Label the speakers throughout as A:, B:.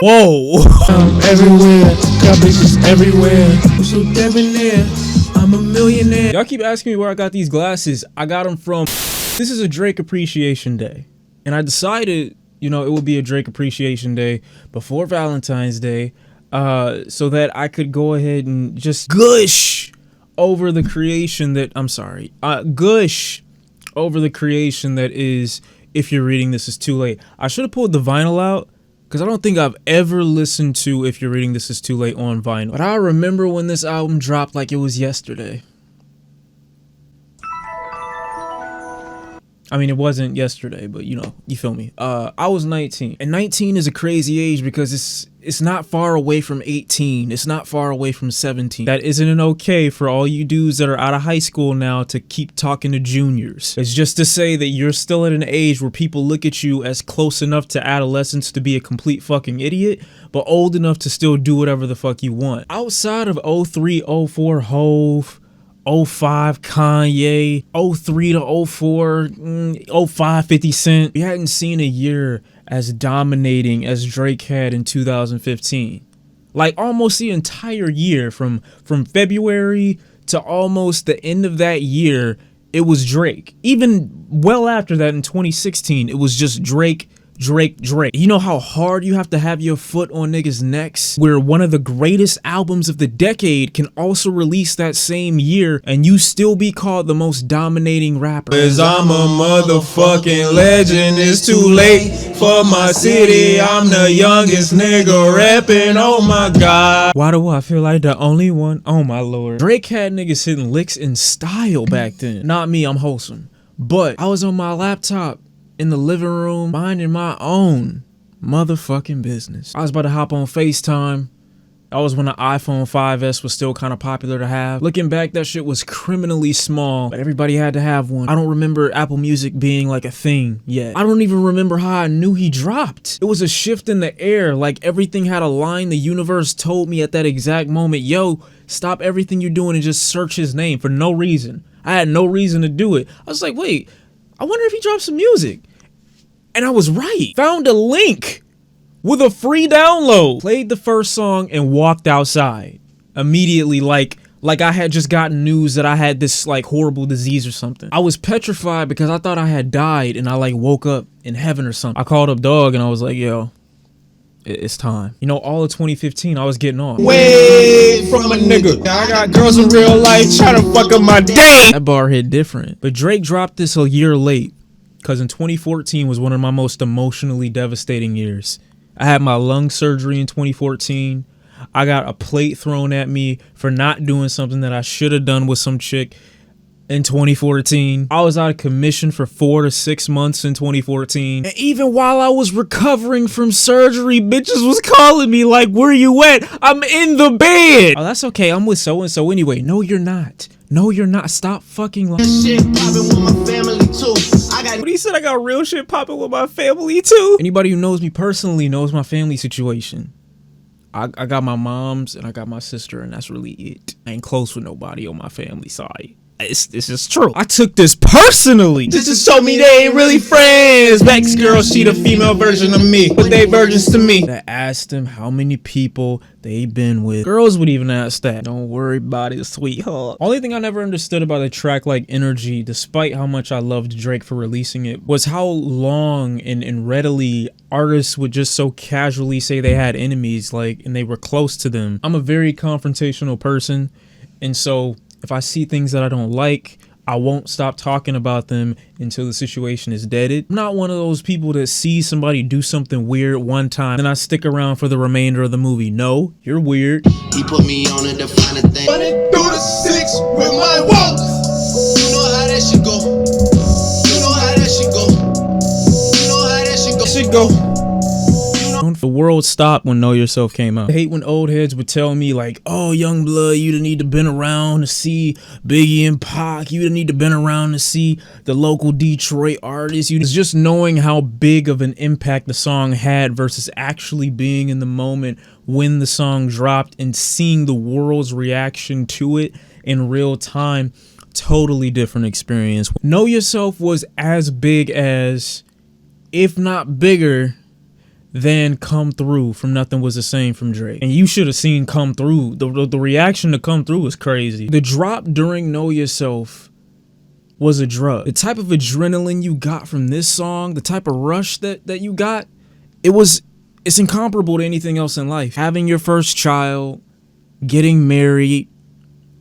A: Whoa. I'm everywhere, got bitches everywhere. I'm so debonair, I'm a millionaire. Y'all keep asking me where I got these glasses. I got them from, this is a Drake Appreciation Day. And I decided, you know, it would be a Drake Appreciation Day before Valentine's Day, so that I could go ahead and just gush over the creation that, gush over the creation that is If You're Reading This Is Too Late. I should have pulled the vinyl out, because I don't think I've ever listened to If You're Reading This Is Too Late on vinyl. But I remember when this album dropped like it was yesterday. I mean, it wasn't yesterday, but you know, you feel me. I was 19, and 19 is a crazy age because it's not far away from 18. It's not far away from 17. That isn't an okay for all you dudes that are out of high school now to keep talking to juniors. It's just to say that you're still at an age where people look at you as close enough to adolescence to be a complete fucking idiot, but old enough to still do whatever the fuck you want. Outside of 03, 04 Hove, 05 Kanye, 03 to 04, 05 50 Cent. We hadn't seen a year as dominating as Drake had in 2015. Like almost the entire year from February to almost the end of that year, it was Drake. Even well after that in 2016, it was just Drake. You know how hard you have to have your foot on niggas' necks, where one of the greatest albums of the decade can also release that same year and you still be called the most dominating rapper? Cause I'm a motherfucking legend, it's too late for my city, I'm the youngest nigga rapping, oh my god. Why do I feel like the only one? Oh my lord. Drake had niggas hitting licks in style back then. Not me, I'm wholesome. But I was on my laptop in the living room, minding my own motherfucking business. I was about to hop on FaceTime. That was when the iPhone 5S was still kind of popular to have. Looking back, that shit was criminally small, but everybody had to have one. I don't remember Apple Music being like a thing yet. I don't even remember how I knew he dropped. It was a shift in the air, like everything had a line. The universe told me at that exact moment, yo, stop everything you're doing and just search his name for no reason. I had no reason to do it. I was like, wait, I wonder if he dropped some music. And I was right. Found a link with a free download. Played the first song and walked outside immediately, like I had just gotten news that I had this like horrible disease or something. I was petrified because I thought I had died and I like woke up in heaven or something. I called up Dog and I was like, yo, it's time. You know, all of 2015 I was getting off. Wait from a nigga. I got girls in real life trying to fuck up my day. That bar hit different. But Drake dropped this a year late, because in 2014 was one of my most emotionally devastating years. I had my lung surgery in 2014. I got a plate thrown at me for not doing something that I should have done with some chick in 2014. I was out of commission for 4 to 6 months in 2014. And even while I was recovering from surgery, bitches was calling me like, where you at? I'm in the bed. Oh, that's okay. I'm with so-and-so anyway. No, you're not. No, you're not. Stop fucking lying. Shit popping with my family too. What he said, I got real shit popping with my family too. Anybody who knows me personally knows my family situation. I got my moms and I got my sister, and that's really it. I ain't close with nobody on my family side. It's just true. I took this personally. Just to show me they ain't really friends. Vex girl, she the female version of me, but they virgins to me. I asked them how many people they been with. Girls would even ask that. Don't worry about it, sweetheart. Only thing I never understood about a track like Energy, despite how much I loved Drake for releasing it, was how long and readily artists would just so casually say they had enemies, like, and they were close to them. I'm a very confrontational person, and so if I see things that I don't like, I won't stop talking about them until the situation is deaded. I'm not one of those people that sees somebody do something weird one time and I stick around for the remainder of the movie. No, you're weird. He put me on a defining thing. Running through the 6 with my walls. You know how that should go. You know how that should go. You know how that should go. Should go. The world stopped when Know Yourself came out. I hate when old heads would tell me like, oh, young blood, you didn't need to been around to see Biggie and Pac. You didn't need to been around to see the local Detroit artists. It's just knowing how big of an impact the song had versus actually being in the moment when the song dropped and seeing the world's reaction to it in real time. Totally different experience. Know Yourself was as big as, if not bigger, than Come Through from Nothing Was the Same from Drake. And you should have seen Come Through. The reaction to Come Through was crazy. The drop during Know Yourself was a drug. The type of adrenaline you got from this song, the type of rush that you got, it's incomparable to anything else in life. Having your first child, getting married,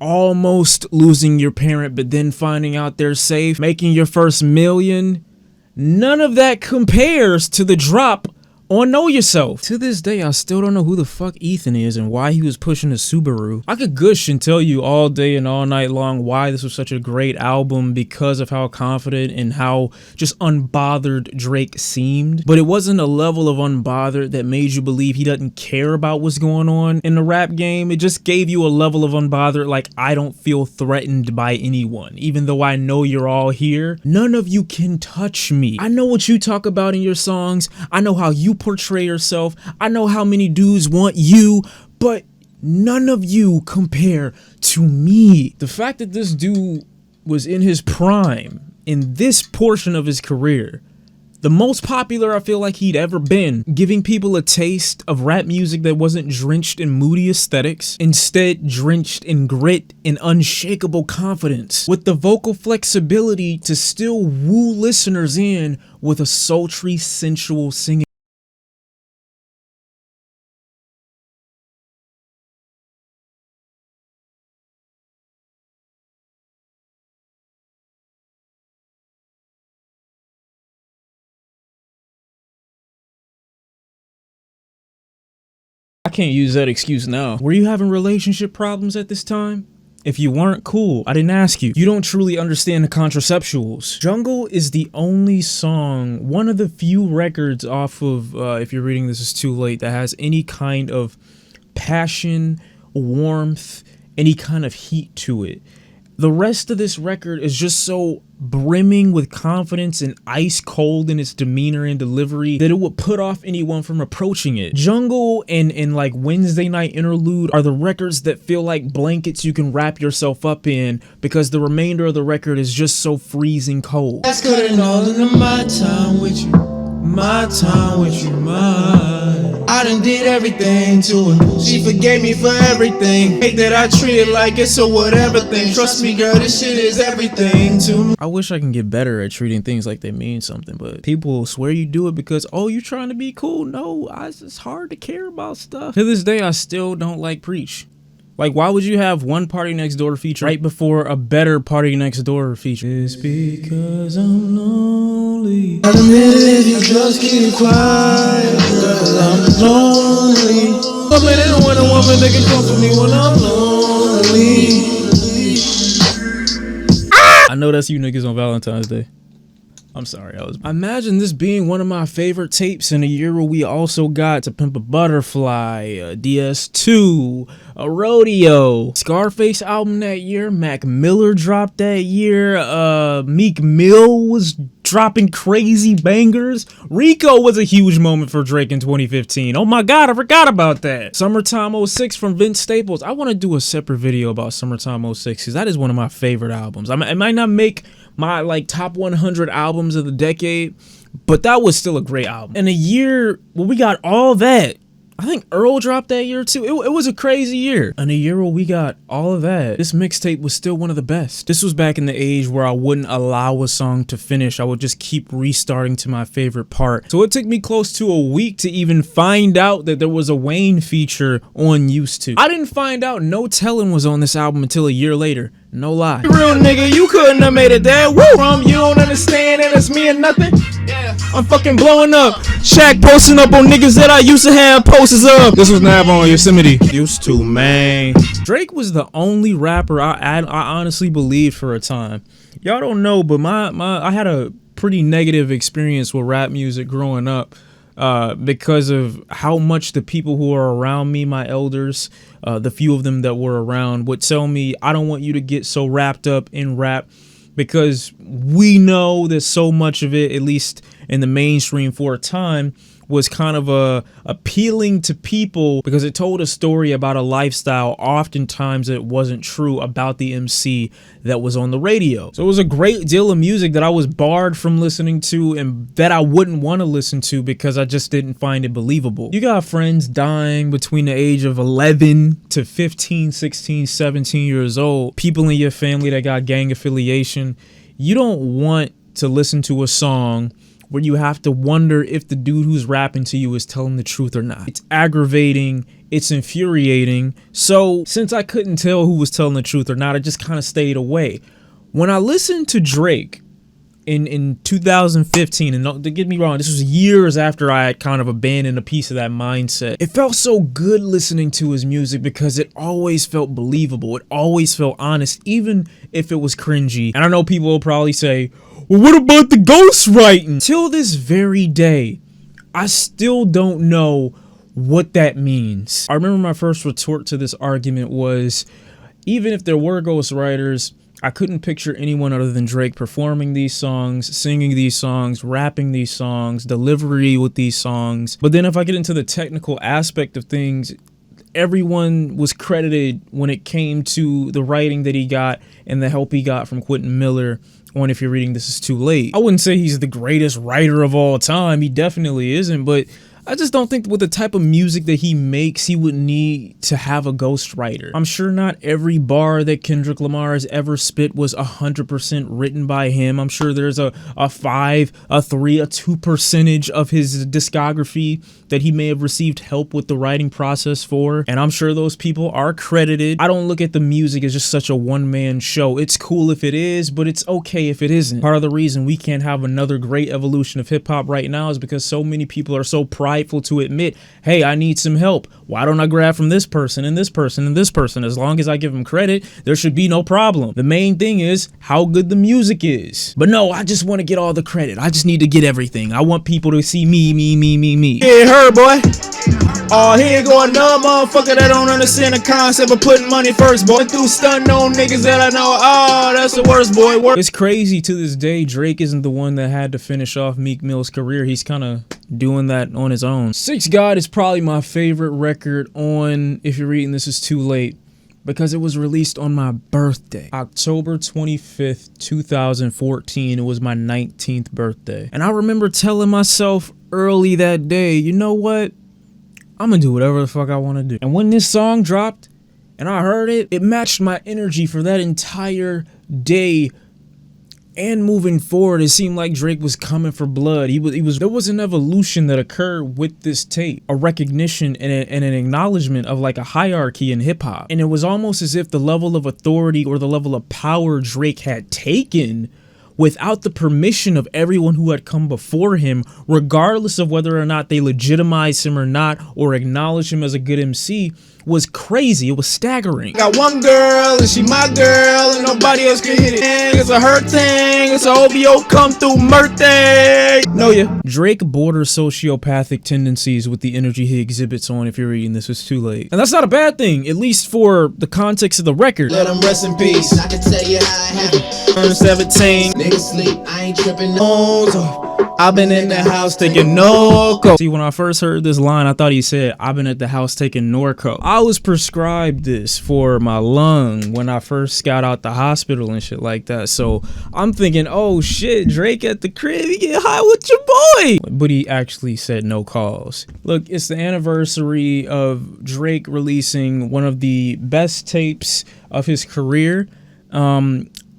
A: almost losing your parent, but then finding out they're safe, making your first million, none of that compares to the drop on Know Yourself. To this day, I still don't know who the fuck Ethan is and why he was pushing a Subaru. I could gush and tell you all day and all night long why this was such a great album because of how confident and how just unbothered Drake seemed. But it wasn't a level of unbothered that made you believe he doesn't care about what's going on in the rap game. It just gave you a level of unbothered like, I don't feel threatened by anyone. Even though I know you're all here, none of you can touch me. I know what you talk about in your songs. I know how you portray yourself. I know how many dudes want you, but none of you compare to me. The fact that this dude was in his prime in this portion of his career, the most popular I feel like he'd ever been, giving people a taste of rap music that wasn't drenched in moody aesthetics, instead drenched in grit and unshakable confidence, with the vocal flexibility to still woo listeners in with a sultry, sensual singing. I can't use that excuse now. Were you having relationship problems at this time? If you weren't, cool. I didn't ask you. You don't truly understand the contraceptuals. Jungle is the only song, one of the few records off of If You're Reading This Is Too Late, that has any kind of passion, warmth, any kind of heat to it. The rest of this record is just so brimming with confidence and ice cold in its demeanor and delivery that it would put off anyone from approaching it. Jungle and like Wednesday Night Interlude are the records that feel like blankets you can wrap yourself up in because the remainder of the record is just so freezing cold. That's good and all into my time with you, my time with you, mine. I done did everything to her. She forgave me for everything. Hate that I treat it like it's a whatever thing. Trust me, girl, this shit is everything to me. I wish I can get better at treating things like they mean something, but people swear you do it because, oh, you trying to be cool. No, it's hard to care about stuff. To this day, I still don't like Preach. Like, why would you have one Partynextdoor feature right before a better Partynextdoor feature? It's because I'm lonely. I admit it if you just keep quiet, cause I'm lonely. I mean, I don't want a woman that can comfort me when I'm lonely. I know that's you niggas on Valentine's Day. I'm sorry, I imagine this being one of my favorite tapes in a year where we also got To Pimp a Butterfly, DS2, a Rodeo, Scarface album that year, Mac Miller dropped that year, Meek Mill was dropping crazy bangers. R.I.C.O was a huge moment for Drake in 2015. Oh my god, I forgot about that. Summertime 06 from Vince Staples. I want to do a separate video about Summertime 06 because that is one of my favorite albums. It might not make my like top 100 albums of the decade, but that was still a great album. In a year where we got all that, I think Earl dropped that year too. It was a crazy year. In a year where we got all of that, this mixtape was still one of the best. This was back in the age where I wouldn't allow a song to finish. I would just keep restarting to my favorite part. So it took me close to a week to even find out that there was a Wayne feature on Used To. I didn't find out No Tellin was on this album until a year later. No lie. Real nigga, you couldn't have made it there. Woo! You don't understand and it's me and nothing. Yeah. I'm fucking blowing up. Shaq posting up on niggas that I used to have posters of. This was Nav on Yosemite. Used to, man. Drake was the only rapper I honestly believed for a time. Y'all don't know, but I had a pretty negative experience with rap music growing up. Because of how much the people who are around me, my elders, the few of them that were around, would tell me, I don't want you to get so wrapped up in rap because we know that so much of it, at least in the mainstream for a time, was kind of appealing to people because it told a story about a lifestyle. Oftentimes it wasn't true about the MC that was on the radio. So it was a great deal of music that I was barred from listening to and that I wouldn't want to listen to because I just didn't find it believable. You got friends dying between the age of 11 to 15, 16, 17 years old. People in your family that got gang affiliation. You don't want to listen to a song where you have to wonder if the dude who's rapping to you is telling the truth or not. It's aggravating, it's infuriating. So since I couldn't tell who was telling the truth or not, I just kind of stayed away. When I listened to Drake in 2015, and don't get me wrong, this was years after I had kind of abandoned a piece of that mindset. It felt so good listening to his music because it always felt believable. It always felt honest, even if it was cringy. And I know people will probably say, well, what about the ghostwriting? Till this very day, I still don't know what that means. I remember my first retort to this argument was, even if there were ghostwriters, I couldn't picture anyone other than Drake performing these songs, singing these songs, rapping these songs, delivery with these songs. But then if I get into the technical aspect of things, everyone was credited when it came to the writing that he got and the help he got from Quentin Miller on If You're Reading This Is Too Late. I wouldn't say he's the greatest writer of all time. He definitely isn't, but I just don't think with the type of music that he makes, he would need to have a ghostwriter. I'm sure not every bar that Kendrick Lamar has ever spit was 100% written by him. I'm sure there's a 5, a 3, a 2% of his discography that he may have received help with the writing process for. And I'm sure those people are credited. I don't look at the music as just such a one-man show. It's cool if it is, but it's okay if it isn't. Part of the reason we can't have another great evolution of hip hop right now is because so many people are so prideful to admit, hey, I need some help. Why don't I grab from this person and this person and this person? As long as I give them credit, there should be no problem. The main thing is how good the music is. But no, I just want to get all the credit. I just need to get everything. I want people to see me. Yeah, her boy. Oh, here go another motherfucker that don't understand the concept of putting money first, boy. Through stunting on niggas that I know. Oh, that's the worst, boy. It's crazy to this day. Drake isn't the one that had to finish off Meek Mill's career. He's kind of doing that on his own. Six God is probably my favorite record on If You're Reading This Is Too Late because it was released on my birthday, October 25th, 2014. It was my 19th birthday. And I remember telling myself early that day, you know what? I'm gonna do whatever the fuck I want to do. And when this song dropped and I heard it, it matched my energy for that entire day. And moving forward, it seemed like Drake was coming for blood. There was an evolution that occurred with this tape, a recognition and an acknowledgement of like a hierarchy in hip hop. And it was almost as if the level of authority or the level of power Drake had taken without the permission of everyone who had come before him, regardless of whether or not they legitimized him or not, or acknowledged him as a good MC, was crazy. It was staggering. Got one girl and she my girl and nobody else can hit it. It's a her thing. It's a OVO come through birthday. No, yeah. Drake borders sociopathic tendencies with the energy he exhibits on If You're Reading This Is Too Late. And that's not a bad thing, at least for the context of the record. Let him rest in peace. I can tell you how it happened. 17. Niggas sleep. I ain't tripping no. I've been in the house taking Norco. See, when I first heard this line, I thought he said, I've been at the house taking Norco. I was prescribed this for my lung when I first got out the hospital and shit like that. So I'm thinking, oh shit, Drake at the crib, he get high with your boy. But he actually said no calls. Look, it's the anniversary of Drake releasing one of the best tapes of his career.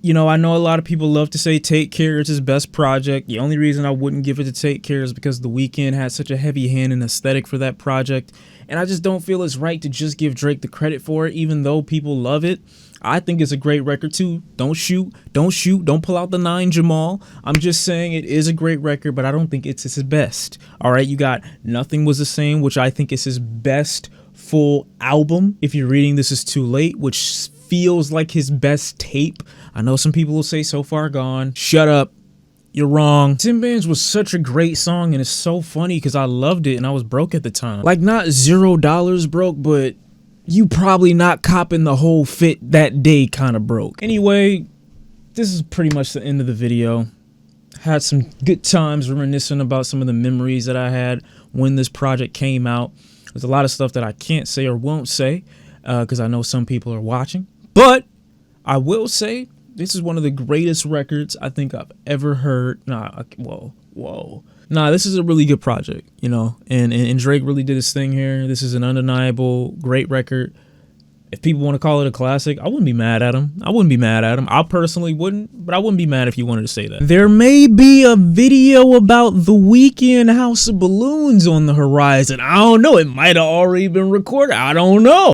A: You know, I know a lot of people love to say Take Care is his best project. The only reason I wouldn't give it to Take Care is because The Weeknd had such a heavy hand and aesthetic for that project. And I just don't feel it's right to just give Drake the credit for it, even though people love it. I think it's a great record too. Don't shoot, don't pull out the 9 Jamal. I'm just saying it is a great record, but I don't think it's his best. All right, you got Nothing Was the Same, which I think is his best full album. If You're Reading This Is Too Late, which feels like his best tape. I know some people will say So Far Gone. Shut up. You're wrong. Tin Bands was such a great song, and it's so funny because I loved it and I was broke at the time. Like, not $0 broke, but you probably not copping the whole fit that day kind of broke. Anyway, this is pretty much the end of the video. Had some good times reminiscing about some of the memories that I had when this project came out. There's a lot of stuff that I can't say or won't say because I know some people are watching. But I will say this is one of the greatest records I think I've ever heard. Whoa. Nah, this is a really good project, you know, and Drake really did his thing here. This is an undeniable great record. If people want to call it a classic, I wouldn't be mad at him. I personally wouldn't, but I wouldn't be mad if you wanted to say that. There may be a video about The Weeknd House of Balloons on the horizon. I don't know. It might have already been recorded. I don't know.